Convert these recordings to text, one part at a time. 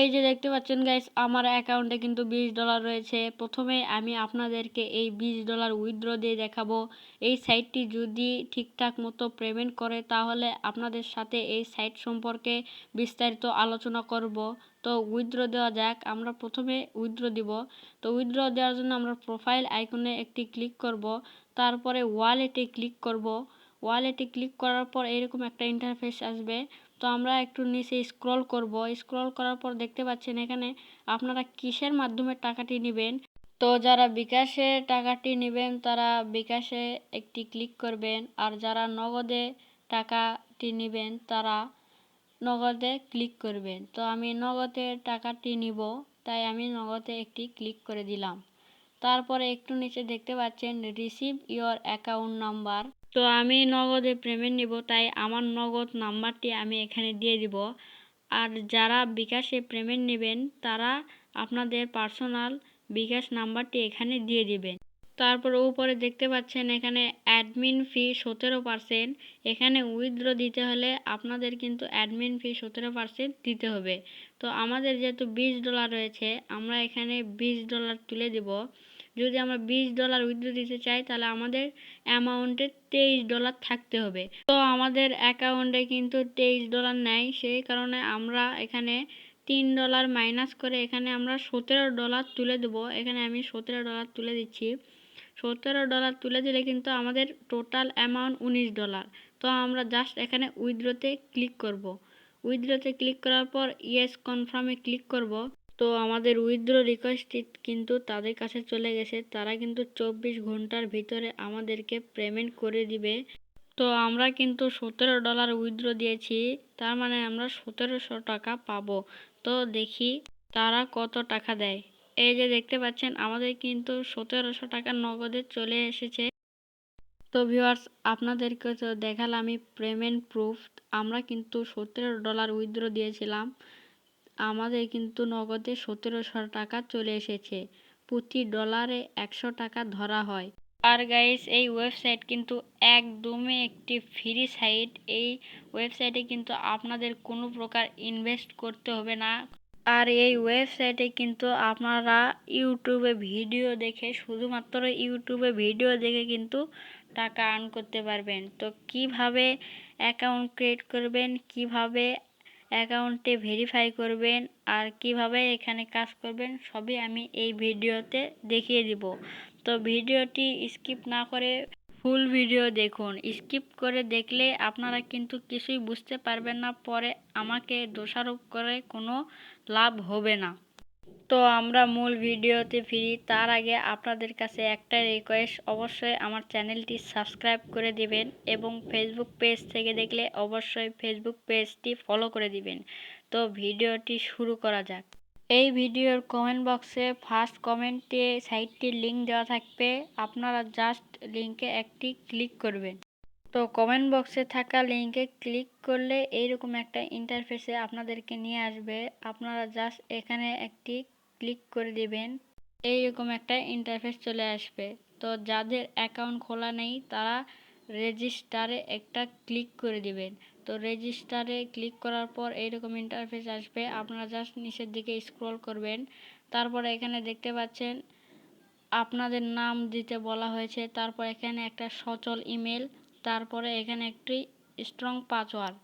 এই যে দেখতে পাচ্ছেন গাইস, আমার অ্যাকাউন্টে কিন্তু $20 রয়েছে। প্রথমে আমি আপনাদেরকে এই $20 উইথড্র দিয়ে দেখাবো। এই সাইটটি যদি ঠিকঠাক মতো পেমেন্ট করে তাহলে আপনাদের সাথে এই সাইট সম্পর্কে বিস্তারিত আলোচনা করব। তো উইথড্র দেওয়া যাক। আমরা প্রথমে উইথড্র দিব। তো উইথড্র দেওয়ার জন্য আমরা প্রোফাইল আইকনে একটি ক্লিক করব, তারপরে ওয়ালেটে ক্লিক করব। ওয়ালেটে ক্লিক করার পর এরকম একটা ইন্টারফেস আসবে। তো আমরা একটু নিচে স্ক্রল করব। স্ক্রল করার পর দেখতে পাচ্ছেন এখানে আপনারা কিসের মাধ্যমে টাকাটি নেবেন। তো যারা বিকাশে টাকাটি নেবেন তারা বিকাশে একটি ক্লিক করবেন, আর যারা নগদে টাকাটি নেবেন তারা নগদে ক্লিক করবেন। তো আমি নগদে টাকাটি নিব, তাই আমি নগদে একটি ক্লিক করে দিলাম। তারপরে একটু নিচে দেখতে পাচ্ছেন রিসিভ ইওর অ্যাকাউন্ট নাম্বার। তো আমি নগদে পেমেন্ট নিব, তাই আমার নগদ নাম্বারটি আমি এখানে দিয়ে দিব। আর যারা বিকাশে পেমেন্ট নেবেন তারা আপনাদের পার্সোনাল বিকাশ নাম্বারটি এখানে দিয়ে দিবেন। তারপর উপরে দেখতে পাচ্ছেন এখানে অ্যাডমিন ফি 17%। এখানে উইথড্র দিতে হলে আপনাদের কিন্তু অ্যাডমিন ফি 17% দিতে হবে। তো আমাদের যেহেতু $20 রয়েছে, আমরা এখানে $20 তুলে দিব। যদি আমরা $20 উইথড্র দিতে চাই তাহলে আমাদের অ্যামাউন্টে $23 থাকতে হবে। তো আমাদের অ্যাকাউন্টে কিন্তু $23 নেয়, সেই কারণে আমরা এখানে $3 মাইনাস করে এখানে আমরা $17 তুলে দেবো। এখানে আমি $17 তুলে দিচ্ছি। $17 তুলে দিলে কিন্তু আমাদের টোটাল অ্যামাউন্ট $19। তো আমরা জাস্ট এখানে উইথড্রতে ক্লিক করব। উইথড্রতে ক্লিক করার পর ইয়েস কনফার্মে ক্লিক করব। তো আমাদের উইথড্র রিকোয়েস্টটি কিন্তু তাদের কাছে চলে গেছে। তারা কিন্তু 24 ঘন্টার ভিতরে আমাদেরকে পেমেন্ট করে দিবে। তো আমরা কিন্তু $17 উইথড্র দিয়েছি, তার মানে আমরা 1700 টাকা পাবো। তো দেখি তারা কত টাকা দেয়। এই যে দেখতে পাচ্ছেন আমাদের কিন্তু 1700 টাকা নগদে চলে এসেছে। তো ভিউয়ার্স, আপনাদেরকে তো দেখালাম আমি পেমেন্ট প্রুফ। আমরা কিন্তু $17 উইথড্র দিয়েছিলাম, আমাদের কিন্তু নগদে 1700 টাকা চলে এসেছে। প্রতি ডলারে 100 টাকা ধরা হয়। আর গাইস, এই ওয়েবসাইট কিন্তু একদমই একটি ফ্রি সাইট। এই ওয়েবসাইটে কিন্তু আপনাদের কোনো প্রকার ইনভেস্ট করতে হবে না। আর এই ওয়েবসাইটে কিন্তু আপনারা ইউটিউবে ভিডিও দেখে, শুধুমাত্র ইউটিউবে ভিডিও দেখে কিন্তু টাকা আর্ন করতে পারবেন। তো কিভাবে অ্যাকাউন্ট ক্রিয়েট করবেন, কিভাবে অ্যাকাউন্টে ভেরিফাই করবেন, আর কিভাবে এখানে কাজ করবেন সবই আমি এই ভিডিওতে দেখিয়ে দিব। তো ভিডিওটি স্কিপ না করে ফুল ভিডিও দেখুন। স্কিপ করে দেখলে আপনারা কিন্তু কিছুই বুঝতে পারবেন না, পরে আমাকে দোষারোপ করে কোনো লাভ হবে না। তো আমরা মূল ভিডিওতে ফিরি, তার আগে আপনাদের কাছে একটা রিকোয়েস্ট, অবশ্যই আমার চ্যানেলটি সাবস্ক্রাইব করে দিবেন এবং ফেসবুক পেজ থেকে দেখলে অবশ্যই ফেসবুক পেজটি ফলো করে দিবেন। তো ভিডিওটি শুরু করা যাক। এই ভিডিওর কমেন্ট বক্সে ফার্স্ট কমেন্টে সাইটটির লিঙ্ক দেওয়া থাকবে, আপনারা জাস্ট লিঙ্কে একটি ক্লিক করবেন। তো কমেন্ট বক্সে থাকা লিঙ্কে ক্লিক করলে এইরকম একটা ইন্টারফেসে আপনাদেরকে নিয়ে আসবে। আপনারা জাস্ট এখানে একটি ক্লিক করে দিবেন, এইরকম একটা ইন্টারফেস চলে আসবে। তো যাদের অ্যাকাউন্ট খোলা নেই তারা রেজিস্টারে একটা ক্লিক করে দিবেন। তো রেজিস্টারে ক্লিক করার পর এইরকম ইন্টারফেস আসবে। আপনারা জাস্ট নিচের দিকে স্ক্রল করবেন, তারপরে এখানে দেখতে পাচ্ছেন আপনাদের নাম দিতে বলা হয়েছে, তারপর এখানে একটা সচল ইমেল, তারপরে এখানে একটি স্ট্রং পাসওয়ার্ড,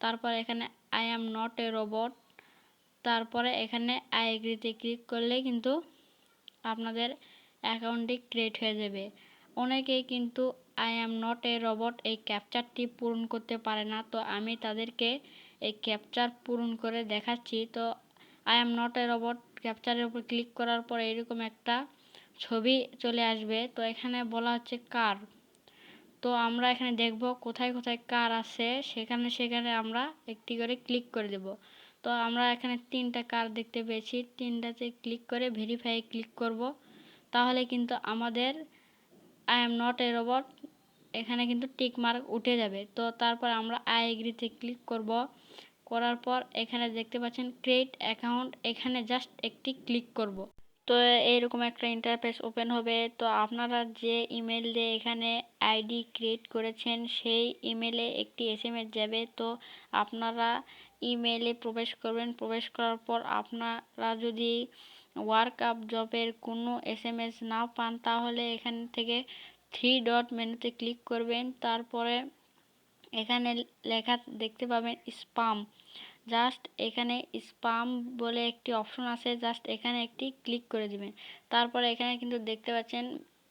তারপর এখানে I am not a robot, তারপরে এখানে আই এগ্রিতে ক্লিক করলে কিন্তু আপনাদের অ্যাকাউন্টটি ক্রিয়েট হয়ে যাবে। অনেকেই কিন্তু I am not a robot এই ক্যাপচারটি পূরণ করতে পারে না, তো আমি তাদেরকে এই ক্যাপচার পূরণ করে দেখাচ্ছি। তো I am not a robot ক্যাপচারের উপর ক্লিক করার পর এরকম একটা ছবি চলে আসবে। তো এখানে বলা হচ্ছে কার। তো আমরা এখানে দেখব কোথায় কোথায় কার আছে, সেখানে সেখানে আমরা একটি করে ক্লিক করে দেব। তো আমরা এখানে 3টা কার দেখতে পেয়েছি, 3টাতে ক্লিক করে ভেরিফাই ক্লিক করব, তাহলে কিন্তু আমাদের I am not a robot এখানে কিন্তু টিক মার্ক উঠে যাবে। তো তারপর আমরা আই এগ্রিতে ক্লিক করব, করার পর এখানে দেখতে পাচ্ছেন ক্রিয়েট অ্যাকাউন্ট, এখানে জাস্ট একটি ক্লিক করব। তো এইরকম একটা ইন্টারফেস ওপেন হবে। তো আপনারা যে ইমেল দিয়ে এখানে আইডি ক্রিয়েট করেছেন সেই ইমেলে একটি এসএমএস যাবে। তো আপনারা ইমেইলে প্রবেশ করবেন। প্রবেশ করার পর আপনারা যদি ওয়ার্ক আপ জবের কোনো SMS না পান তাহলে এখান থেকে 3 ডট মেনুতে ক্লিক করবেন। তারপরে এখানে লেখা দেখতে পাবেন স্পাম। জাস্ট এখানে স্পাম বলে একটি অপশন আছে, জাস্ট এখানে একটি ক্লিক করে দিবেন। তারপরে এখানে কিন্তু দেখতে পাচ্ছেন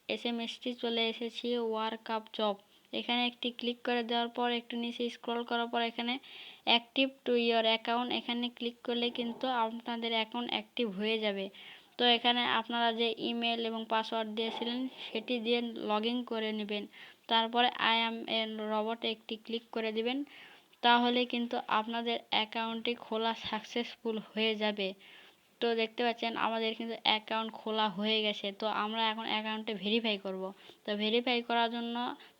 SMS টি চলে এসেছে ওয়ার্ক আপ জব। এখানে একটি ক্লিক করে দেওয়ার পর একটু নিচে স্ক্রল করার পর এখানে অ্যাক্টিভ টু ইয়োর অ্যাকাউন্ট এখানে ক্লিক করলে কিন্তু আপনাদের অ্যাকাউন্ট অ্যাক্টিভ হয়ে যাবে। তো এখানে আপনারা যে ইমেল এবং পাসওয়ার্ড দিয়েছিলেন সেটি দিয়ে লগ ইন করে নেবেন। তারপরে আই অ্যাম এ রবট একটি ক্লিক করে দিবেন। তাহলে কিন্তু আপনাদের অ্যাকাউন্টটি খোলা সাকসেসফুল হয়ে যাবে। তো দেখতে পাচ্ছেন আমাদের কিন্তু অ্যাকাউন্ট খোলা হয়ে গেছে। তো আমরা এখন অ্যাকাউন্টে ভেরিফাই করব। তো ভেরিফাই করার জন্য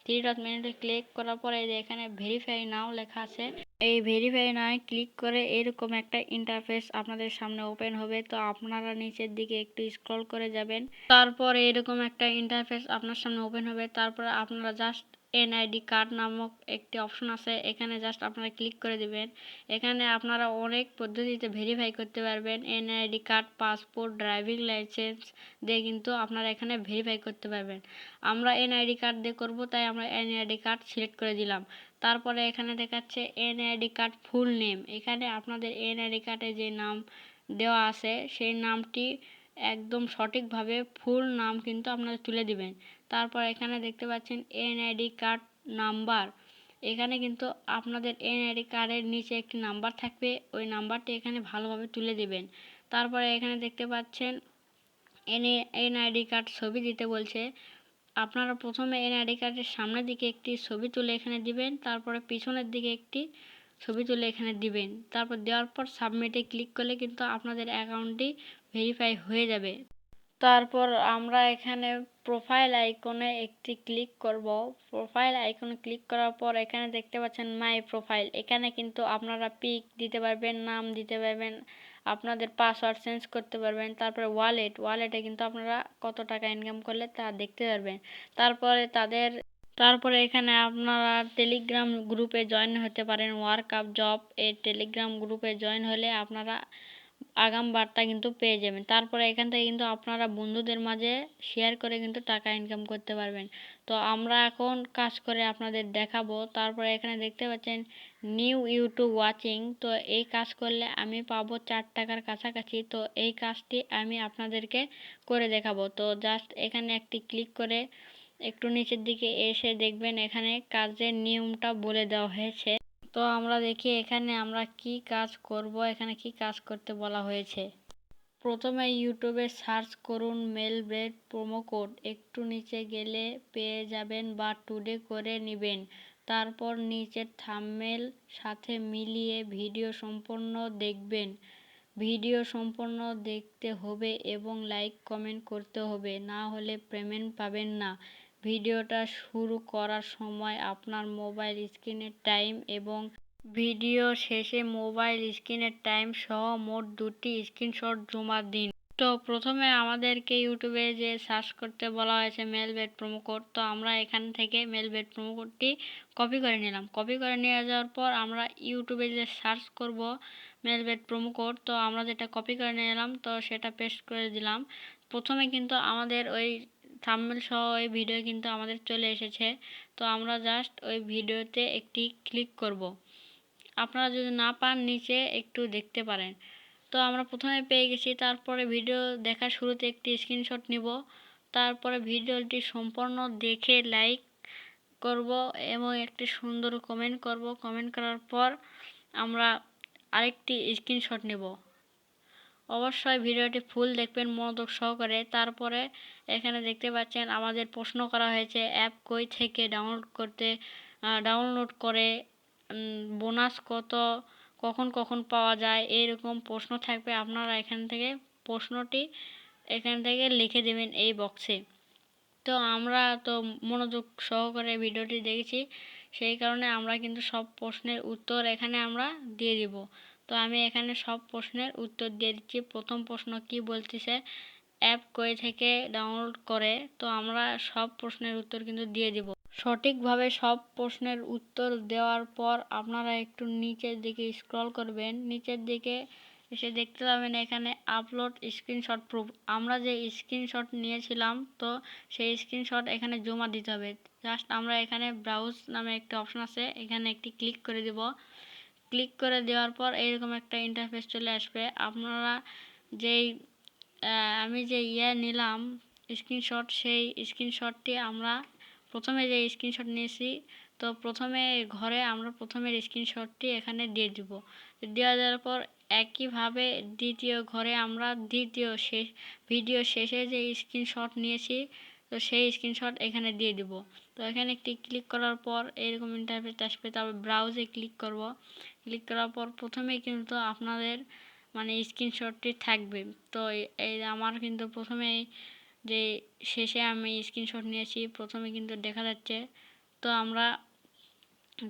3 ডট মেনুতে ক্লিক করার পরে যে এখানে ভেরিফাই নাও লেখা আছে, এই ভেরিফাই নাও ক্লিক করে এরকম একটা ইন্টারফেস আপনাদের সামনে ওপেন হবে। তো আপনারা নিচের দিকে একটু স্ক্রল করে যাবেন। তারপর এরকম একটা ইন্টারফেস আপনার সামনে ওপেন হবে। তারপরে আপনারা জাস্ট এনআইডি কার্ড নামক একটি অপশন আছে, এখানে জাস্ট আপনারা ক্লিক করে দিবেন। এখানে আপনারা অনেক পদ্ধতিতে ভেরিফাই করতে পারবেন। NID card, passport, driving licence দিয়ে কিন্তু আপনারা এখানে ভেরিফাই করতে পারবেন। আমরা এনআইডি কার্ড দিয়ে করব, তাই আমরা এনআইডি কার্ড সিলেক্ট করে দিলাম। তারপরে এখানে দেখাচ্ছে এনআইডি কার্ড ফুল নেম। এখানে আপনাদের এনআইডি কার্ডে যে নাম দেওয়া আছে সেই নামটি একদম সঠিকভাবে ফুল নাম কিন্তু আপনারা তুলে দিবেন। তারপর এখানে দেখতে পাচ্ছেন এনআইডি কার্ড নাম্বার। এখানে কিন্তু আপনাদের এনআইডি কার্ডের নিচে একটি নাম্বার থাকবে, ওই নাম্বারটি এখানে ভালোভাবে তুলে দিবেন। তারপরে এখানে দেখতে পাচ্ছেন এনআইডি কার্ড ছবি দিতে বলছে। আপনারা প্রথমে এনআইডি কার্ডের সামনের দিকে একটি ছবি তুলে এখানে দিবেন, তারপরে পিছনের দিকে একটি ছবি তুলে এখানে দিবেন। তারপর দেওয়ার পর সাবমিটে ক্লিক করলে কিন্তু আপনাদের অ্যাকাউন্টটি ভেরিফাই হয়ে যাবে। তারপর আমরা এখানে প্রোফাইল আইকনে একটি ক্লিক করব। প্রোফাইল আইকনে ক্লিক করার পর এখানে দেখতে পাচ্ছেন মাই প্রোফাইল। এখানে কিন্তু আপনারা পিক দিতে পারবেন, নাম দিতে পারবেন, আপনাদের পাসওয়ার্ড চেঞ্জ করতে পারবেন। তারপরে ওয়ালেটে কিন্তু আপনারা কত টাকা ইনকাম করলে তা দেখতে পারবেন। তারপরে এখানে আপনারা টেলিগ্রাম গ্রুপে জয়েন হতে পারেন। ওয়ার্ক আপ জব এই টেলিগ্রাম গ্রুপে জয়েন হলে আপনারা আগাম বার্তা কিন্তু পেয়ে যাবেন। তারপরে এখান থেকে কিন্তু আপনারা বন্ধুদের মাঝে শেয়ার করে কিন্তু টাকা ইনকাম করতে পারবেন। তো আমরা এখন কাজ করে আপনাদের দেখাবো। তারপরে এখানে দেখতে পাচ্ছেন নিউ ইউটিউব ওয়াচিং। তো এই কাজ করলে আমি পাবো 4 টাকার কাছাকাছি। তো এই কাজটি আমি আপনাদেরকে করে দেখাবো। তো জাস্ট এখানে একটি ক্লিক করে একটু নিচের দিকে এসে দেখবেন এখানে কাজের নিয়মটা বলে দেওয়া হয়েছে। তো আমরা দেখি এখানে আমরা কি কাজ করব, এখানে কি কাজ করতে বলা হয়েছে। প্রথমে ইউটিউবে সার্চ করুন মেলব্রেড প্রোমো কোড। একটু নিচে গেলে পেয়ে যাবেন বা টুডে করে নেবেন। তারপর নিচের থাম্বনেল সাথে মিলিয়ে ভিডিও সম্পূর্ণ দেখবেন। ভিডিও সম্পূর্ণ দেখতে হবে এবং লাইক কমেন্ট করতে হবে, না হলে পেমেন্ট পাবেন না। ভিডিওটা শুরু করার সময় আপনার মোবাইল স্ক্রিনের টাইম এবং ভিডিও শেষে মোবাইল স্ক্রিনের টাইম সহ মোট 2টি স্ক্রিনশট জমা দিন। তো প্রথমে আমাদেরকে ইউটিউবে যে সার্চ করতে বলা হয়েছে মেলবেট প্রোমো কোড। তো আমরা এখান থেকে মেলবেট প্রোমো কোডটি কপি করে নিলাম। কপি করে নিয়ে যাওয়ার পর আমরা ইউটিউবে যে সার্চ করব মেলবেট প্রোমো কোড, তো আমরা যেটা কপি করে নিয়ে এলাম তো সেটা পেস্ট করে দিলাম। প্রথমে কিন্তু আমাদের ওই থাম্বনেল সহ ওই ভিডিও কিন্তু আমাদের চলে এসেছে। তো আমরা জাস্ট ওই ভিডিওতে একটি ক্লিক করব। আপনারা যদি না পান নিচে একটু দেখতে পারেন। তো আমরা প্রথমে পেয়ে গেছি। তারপরে ভিডিও দেখার শুরুতে একটি স্ক্রিনশট নিব। তারপরে ভিডিওটি সম্পূর্ণ দেখে লাইক করব এবং একটি সুন্দর কমেন্ট করব। কমেন্ট করার পর আমরা আরেকটি স্ক্রিনশট নেব। অবশ্যই ভিডিওটি ফুল দেখবেন মনোযোগ সহকারে। তারপরে এখানে দেখতে পাচ্ছেন আমাদের প্রশ্ন করা হয়েছে অ্যাপ কই থেকে ডাউনলোড করে বোনাস কত, কখন পাওয়া যায়, এইরকম প্রশ্ন থাকবে। আপনারা প্রশ্নটি এখান থেকে লিখে দেবেন এই বক্সে। তো আমরা তো মনোযোগ সহকারে ভিডিওটি দেখেছি, সেই কারণে আমরা কিন্তু সব প্রশ্নের উত্তর এখানে আমরা দিয়ে দিব। তো আমি এখানে সব প্রশ্নের উত্তর দিয়ে দিচ্ছি। প্রথম প্রশ্ন কি বলতেছে, অ্যাপ কই থেকে ডাউনলোড করে। তো আমরা সব প্রশ্নের উত্তর কিন্তু দিয়ে দিব। সঠিকভাবে সব প্রশ্নের উত্তর দেওয়ার পর আপনারা একটু নিচের দিকে স্ক্রল করবেন, নিচের দিকে এসে দেখতে পাবেন এখানে আপলোড স্ক্রিনশট প্রুফ। আমরা যে স্ক্রিনশট নিয়েছিলাম তো সেই স্ক্রিনশট এখানে জমা দিতে হবে। জাস্ট আমরা এখানে ব্রাউজ নামে একটা অপশন আছে, এখানে একটি ক্লিক করে দেব। ক্লিক করে দেওয়ার পর এইরকম একটা ইন্টারফেস চলে আসবে। আপনারা যেই আমি যে নিলাম স্ক্রিনশট, সেই স্ক্রিনশটটি আমরা প্রথমে যে স্ক্রিনশট নিয়েছি তো প্রথমে ঘরে আমরা প্রথমের স্ক্রিনশটটি এখানে দিয়ে দিব। দেওয়ার পর একইভাবে দ্বিতীয় ঘরে আমরা দ্বিতীয় ভিডিও শেষে যে স্ক্রিনশট নিয়েছি তো সেই স্ক্রিনশট এখানে দিয়ে দিব। তো এখানে একটি ক্লিক করার পর এরকম ইন্টারফেস আসবে। তারপর ব্রাউজে ক্লিক করব। ক্লিক করার পর প্রথমেই কিন্তু আপনাদের মানে স্ক্রিনশটটি থাকবে। তো এই আমার কিন্তু প্রথমেই যে শেষে আমি স্ক্রিনশট নিয়েছি প্রথমে কিন্তু দেখা যাচ্ছে। তো আমরা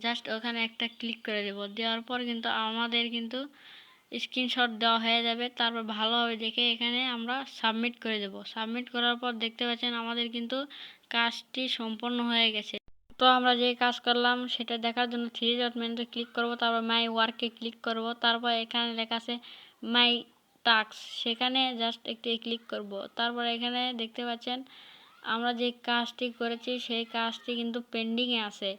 জাস্ট ওখানে একটা ক্লিক করে দেব। দেওয়ার পর কিন্তু আমাদের কিন্তু স্ক্রিনশট দেওয়া হয়ে যাবে। তারপর ভালোভাবে দেখে এখানে আমরা সাবমিট করে দেব। সাবমিট করার পর দেখতে পাচ্ছেন আমাদের কিন্তু কাজটি সম্পন্ন হয়ে গেছে। তো আমরা যে কাজ করলাম সেটা দেখার জন্য থ্রি ডট মেনুতে ক্লিক করব, তারপর মাই ওয়ার্কে ক্লিক করব, তারপর এখানে লেখা আছে মাই টাস্ক, সেখানে জাস্ট একটি ক্লিক করব। তারপর এখানে দেখতে পাচ্ছেন আমরা যে কাজটি করেছি সেই কাজটি কিন্তু পেন্ডিংয়ে আছে।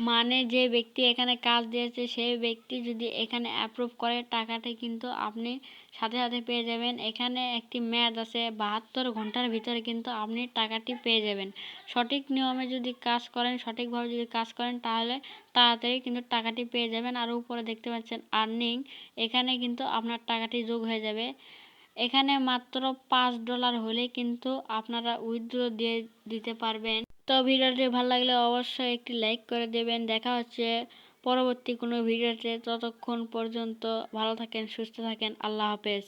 মানে যে ব্যক্তি এখানে কাজ দিয়েছে সেই ব্যক্তি যদি এখানে অ্যাপ্রুভ করে টাকাটি কিন্তু আপনি সাথে সাথে পেয়ে যাবেন। এখানে একটি মেয়াদ আছে 72 ঘন্টার ভিতরে কিন্তু আপনি টাকাটি পেয়ে যাবেন। সঠিক নিয়মে যদি কাজ করেন, সঠিকভাবে যদি কাজ করেন তাহলে তাড়াতাড়ি কিন্তু টাকাটি পেয়ে যাবেন। আর উপরে দেখতে পাচ্ছেন আর্নিং, এখানে কিন্তু আপনার টাকাটি যোগ হয়ে যাবে। এখানে মাত্র $5 হলে কিন্তু আপনারা উইথড্র দিয়ে দিতে পারবেন। তো ভিডিওটি ভালো লাগলে অবশ্যই একটি লাইক করে দেবেন। দেখা হচ্ছে পরবর্তী কোনো ভিডিওতে। ততক্ষণ পর্যন্ত ভালো থাকেন, সুস্থ থাকেন। আল্লাহ হাফেজ।